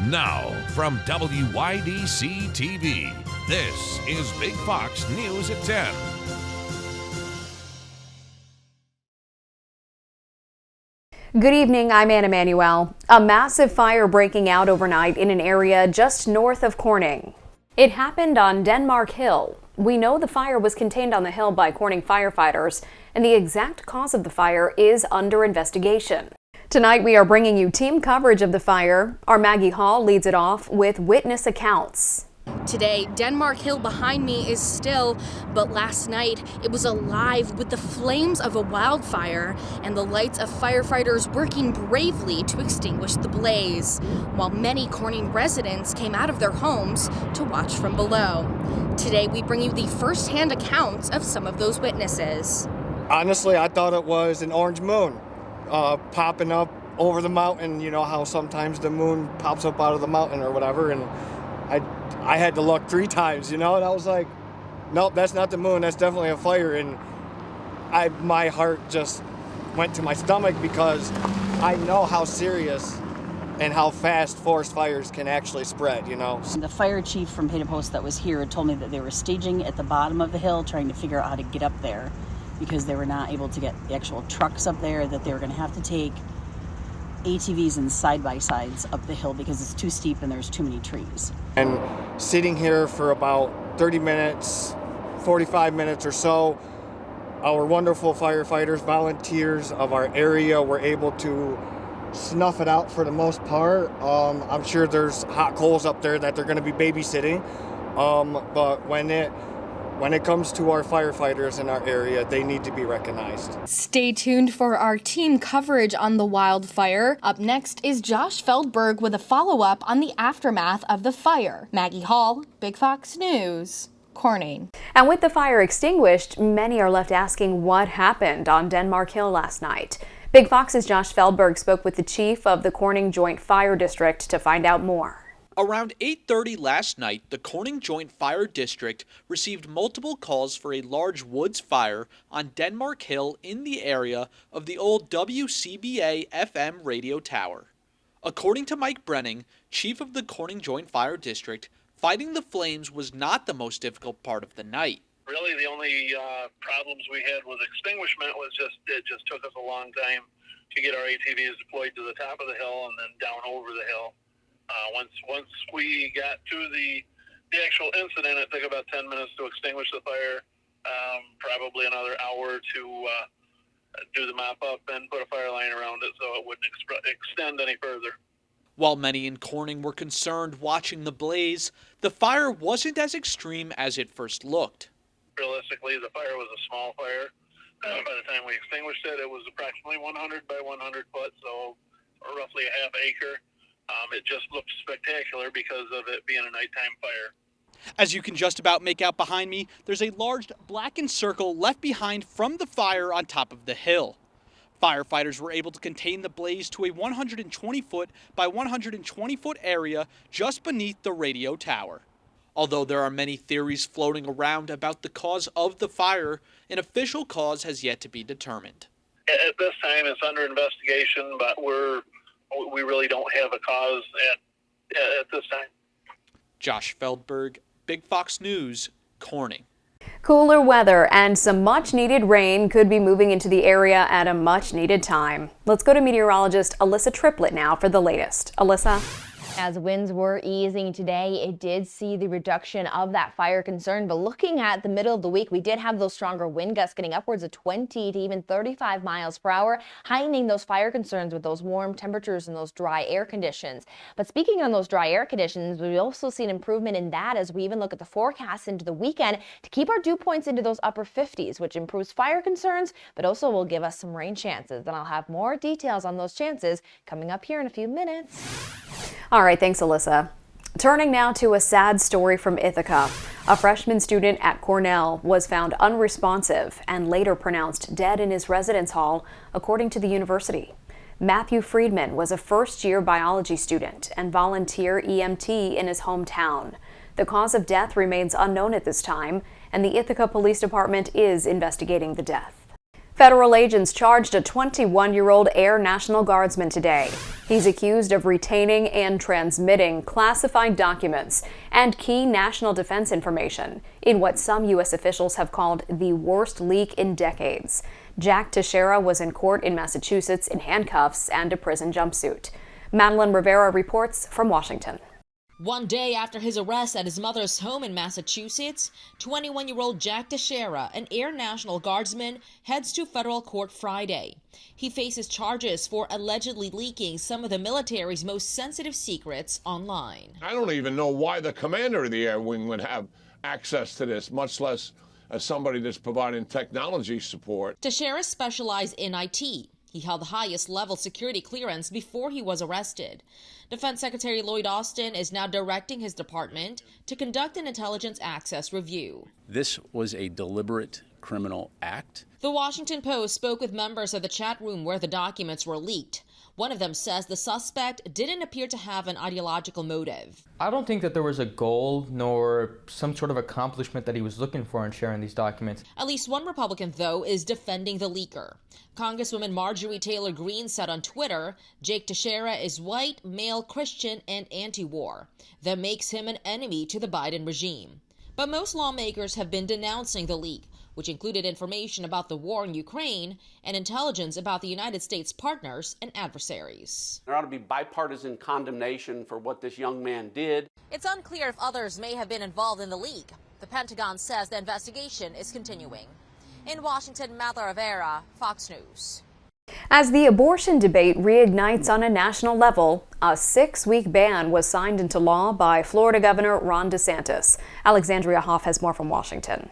Now, from WYDC TV, this is Big Fox News at 10. Good evening, I'm Anna Manuel. A massive fire breaking out overnight in an area just north of Corning. It happened on Denmark Hill. We know the fire was contained on the hill by Corning firefighters, and the exact cause of the fire is under investigation. Tonight we are bringing you team coverage of the fire. Our Maggie Hall leads it off with witness accounts. Today, Denmark Hill behind me is still, but last night it was alive with the flames of a wildfire and the lights of firefighters working bravely to extinguish the blaze, while many Corning residents came out of their homes to watch from below. Today, we bring you the first-hand accounts of some of those witnesses. Honestly, I thought it was an orange moon popping up over the mountain. You know how sometimes the moon pops up out of the mountain or whatever, and I had to look 3 times, you know, and I was like, nope, that's not the moon, that's definitely a fire. And my heart just went to my stomach because I know how serious and how fast forest fires can actually spread, you know. The fire chief from Painted Post that was here told me that they were staging at the bottom of the hill trying to figure out how to get up there because they were not able to get the actual trucks up there, that they were going to have to take ATVs and side-by-sides up the hill because it's too steep and there's too many trees. And sitting here for about 30 minutes, 45 minutes or so, our wonderful firefighters, volunteers of our area were able to snuff it out for the most part. I'm sure there's hot coals up there that they're going to be babysitting, but when it comes to our firefighters in our area, they need to be recognized. Stay tuned for our team coverage on the wildfire. Up next is Josh Feldberg with a follow-up on the aftermath of the fire. Maggie Hall, Big Fox News, Corning. And with the fire extinguished, many are left asking what happened on Denmark Hill last night. Big Fox's Josh Feldberg spoke with the chief of the Corning Joint Fire District to find out more. Around 8:30 last night, the Corning Joint Fire District received multiple calls for a large woods fire on Denmark Hill in the area of the old WCBA FM radio tower. According to Mike Brenning, chief of the Corning Joint Fire District, fighting the flames was not the most difficult part of the night. Really, the only problems we had with extinguishment was it just took us a long time to get our ATVs deployed to the top of the hill and then down over the hill. Once we got to the actual incident, it took about 10 minutes to extinguish the fire, probably another hour to do the mop up and put a fire line around it so it wouldn't extend any further. While many in Corning were concerned watching the blaze, the fire wasn't as extreme as it first looked. Realistically, the fire was a small fire. By the time we extinguished it, it was approximately 100 by 100 foot, so roughly a half acre. It just looked spectacular because of it being a nighttime fire. As you can just about make out behind me, there's a large blackened circle left behind from the fire on top of the hill. Firefighters were able to contain the blaze to a 120-foot by 120-foot area just beneath the radio tower. Although there are many theories floating around about the cause of the fire, an official cause has yet to be determined. At this time, it's under investigation, but we really don't have a cause at this time. Josh Feldberg, Big Fox News, Corning. Cooler weather and some much-needed rain could be moving into the area at a much-needed time. Let's go to meteorologist Alyssa Triplett now for the latest. Alyssa? As winds were easing today, it did see the reduction of that fire concern. But looking at the middle of the week, we did have those stronger wind gusts getting upwards of 20 to even 35 miles per hour, heightening those fire concerns with those warm temperatures and those dry air conditions. But speaking on those dry air conditions, we also see an improvement in that as we even look at the forecast into the weekend to keep our dew points into those upper 50s, which improves fire concerns, but also will give us some rain chances. And I'll have more details on those chances coming up here in a few minutes. All right, thanks, Alyssa. Turning now to a sad story from Ithaca. A freshman student at Cornell was found unresponsive and later pronounced dead in his residence hall, according to the university. Matthew Friedman was a first-year biology student and volunteer EMT in his hometown. The cause of death remains unknown at this time, and the Ithaca Police Department is investigating the death. Federal agents charged a 21-year-old Air National Guardsman today. He's accused of retaining and transmitting classified documents and key national defense information in what some U.S. officials have called the worst leak in decades. Jack Teixeira was in court in Massachusetts in handcuffs and a prison jumpsuit. Madeline Rivera reports from Washington. One day after his arrest at his mother's home in Massachusetts, 21-year-old Jack Teixeira, an Air National Guardsman, heads to federal court Friday. He faces charges for allegedly leaking some of the military's most sensitive secrets online. I don't even know why the commander of the Air Wing would have access to this, much less as somebody that's providing technology support. Teixeira specialized in IT. He held the highest level security clearance before he was arrested. Defense Secretary Lloyd Austin is now directing his department to conduct an intelligence access review. This was a deliberate criminal act. The Washington Post spoke with members of the chat room where the documents were leaked. One of them says the suspect didn't appear to have an ideological motive. I don't think that there was a goal nor some sort of accomplishment that he was looking for in sharing these documents. At least one Republican, though, is defending the leaker. Congresswoman Marjorie Taylor Greene said on Twitter, Jake Teixeira is white, male, Christian, and anti-war. That makes him an enemy to the Biden regime. But most lawmakers have been denouncing the leak, which included information about the war in Ukraine and intelligence about the United States partners and adversaries. There ought to be bipartisan condemnation for what this young man did. It's unclear if others may have been involved in the leak. The Pentagon says the investigation is continuing. In Washington, Madeline Rivera, Fox News. As the abortion debate reignites on a national level, a 6-week ban was signed into law by Florida Governor Ron DeSantis. Alexandria Hoff has more from Washington.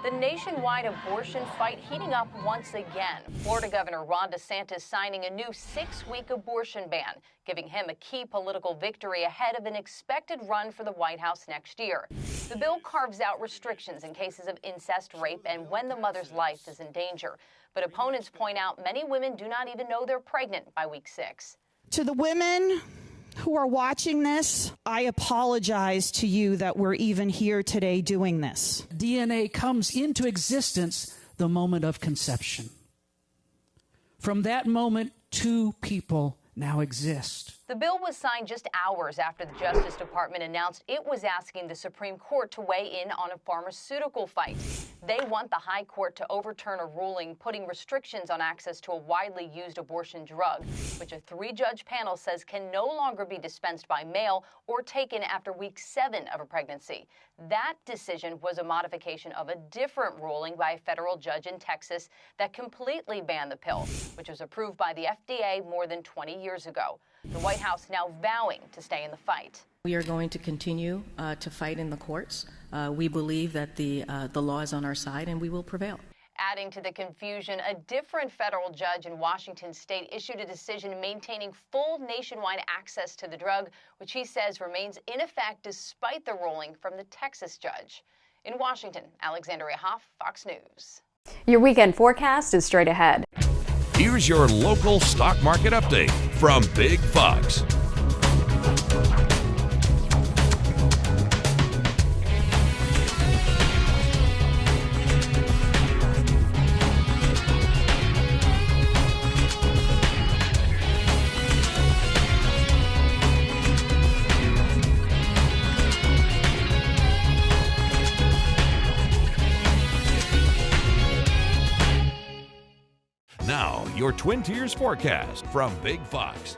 The nationwide abortion fight heating up once again. Florida Governor Ron DeSantis signing a new 6-week abortion ban, giving him a key political victory ahead of an expected run for the White House next year. The bill carves out restrictions in cases of incest, rape, and when the mother's life is in danger. But opponents point out many women do not even know they're pregnant by week 6. To the women who are watching this, I apologize to you that we're even here today doing this. DNA comes into existence the moment of conception. From that moment, 2 people now exist. The bill was signed just hours after the Justice Department announced it was asking the Supreme Court to weigh in on a pharmaceutical fight. They want the High Court to overturn a ruling putting restrictions on access to a widely used abortion drug, which a 3-judge panel says can no longer be dispensed by mail or taken after week 7 of a pregnancy. That decision was a modification of a different ruling by a federal judge in Texas that completely banned the pill, which was approved by the FDA more than 20 years ago. The White House now vowing to stay in the fight. We are going to continue to fight in the courts. We believe that the law is on our side and we will prevail. Adding to the confusion, a different federal judge in Washington state issued a decision maintaining full nationwide access to the drug, which he says remains in effect despite the ruling from the Texas judge. In Washington, Alexandria Hoff, Fox News. Your weekend forecast is straight ahead. Here's your local stock market update from Big Fox. Now, your Twin Tiers forecast from Big Fox.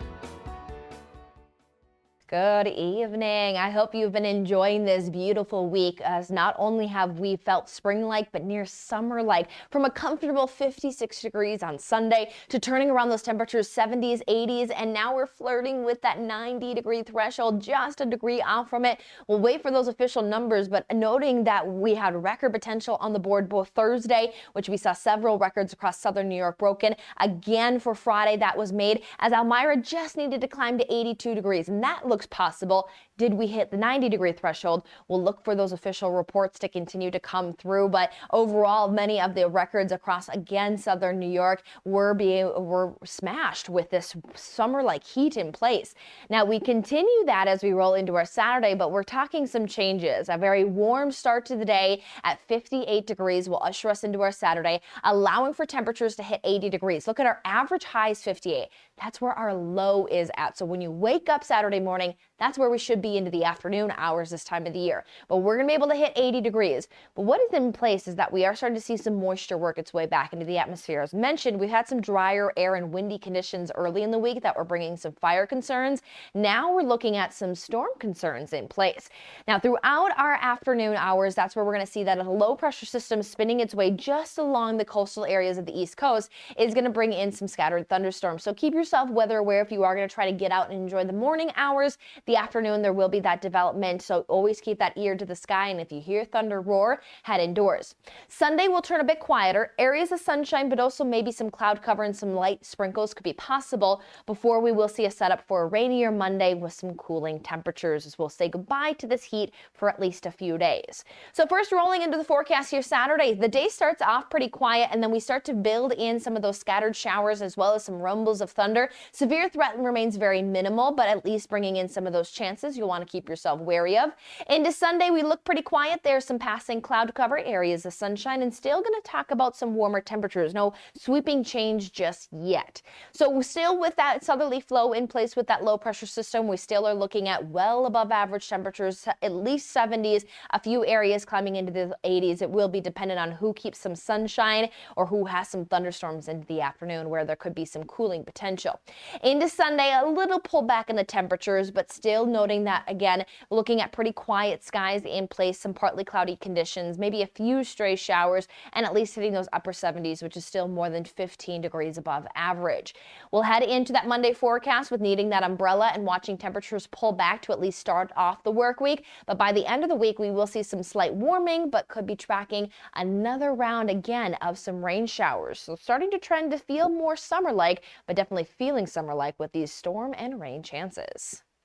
Good evening. I hope you've been enjoying this beautiful week, as not only have we felt spring-like but near summer-like, from a comfortable 56 degrees on Sunday to turning around those temperatures 70s, 80s, and now we're flirting with that 90-degree threshold, just a degree off from it. We'll wait for those official numbers, but noting that we had record potential on the board both Thursday, which we saw several records across southern New York broken. Again for Friday, that was made as Elmira just needed to climb to 82 degrees, and that looks looks possible. Did we hit the 90-degree threshold? We'll look for those official reports to continue to come through. But overall, many of the records across, again, southern New York were smashed with this summer-like heat in place. Now, we continue that as we roll into our Saturday, but we're talking some changes. A very warm start to the day at 58 degrees will usher us into our Saturday, allowing for temperatures to hit 80 degrees. Look at our average highs, 58. That's where our low is at. So when you wake up Saturday morning, that's where we should be into the afternoon hours this time of the year. But we're going to be able to hit 80 degrees. But what is in place is that we are starting to see some moisture work its way back into the atmosphere. As mentioned, we've had some drier air and windy conditions early in the week that were bringing some fire concerns. Now we're looking at some storm concerns in place. Now, throughout our afternoon hours, that's where we're going to see that a low pressure system spinning its way just along the coastal areas of the East Coast is going to bring in some scattered thunderstorms. So keep yourself weather aware if you are going to try to get out and enjoy the morning hours. The afternoon, there will be that development, so always keep that ear to the sky, and if you hear thunder roar, head indoors. Sunday will turn a bit quieter. Areas of sunshine, but also maybe some cloud cover and some light sprinkles could be possible before we will see a setup for a rainier Monday with some cooling temperatures as we'll say goodbye to this heat for at least a few days. So first, rolling into the forecast here Saturday, the day starts off pretty quiet, and then we start to build in some of those scattered showers as well as some rumbles of thunder. Severe threat remains very minimal, but at least bringing in some of those chances you'll want to keep yourself wary of. Into Sunday, we look pretty quiet. There's some passing cloud cover, areas of sunshine, and still going to talk about some warmer temperatures. No sweeping change just yet. So we're still with that southerly flow in place with that low pressure system. We still are looking at well above average temperatures, at least 70s, a few areas climbing into the 80s. It will be dependent on who keeps some sunshine or who has some thunderstorms into the afternoon where there could be some cooling potential. Into Sunday, a little pullback in the temperatures, but still noting that, again, looking at pretty quiet skies in place, some partly cloudy conditions, maybe a few stray showers, and at least hitting those upper 70s, which is still more than 15 degrees above average. We'll head into that Monday forecast with needing that umbrella and watching temperatures pull back to at least start off the work week. But by the end of the week, we will see some slight warming, but could be tracking another round again of some rain showers. So starting to trend to feel more summer-like, but definitely feeling summer-like with these storm and rain chances.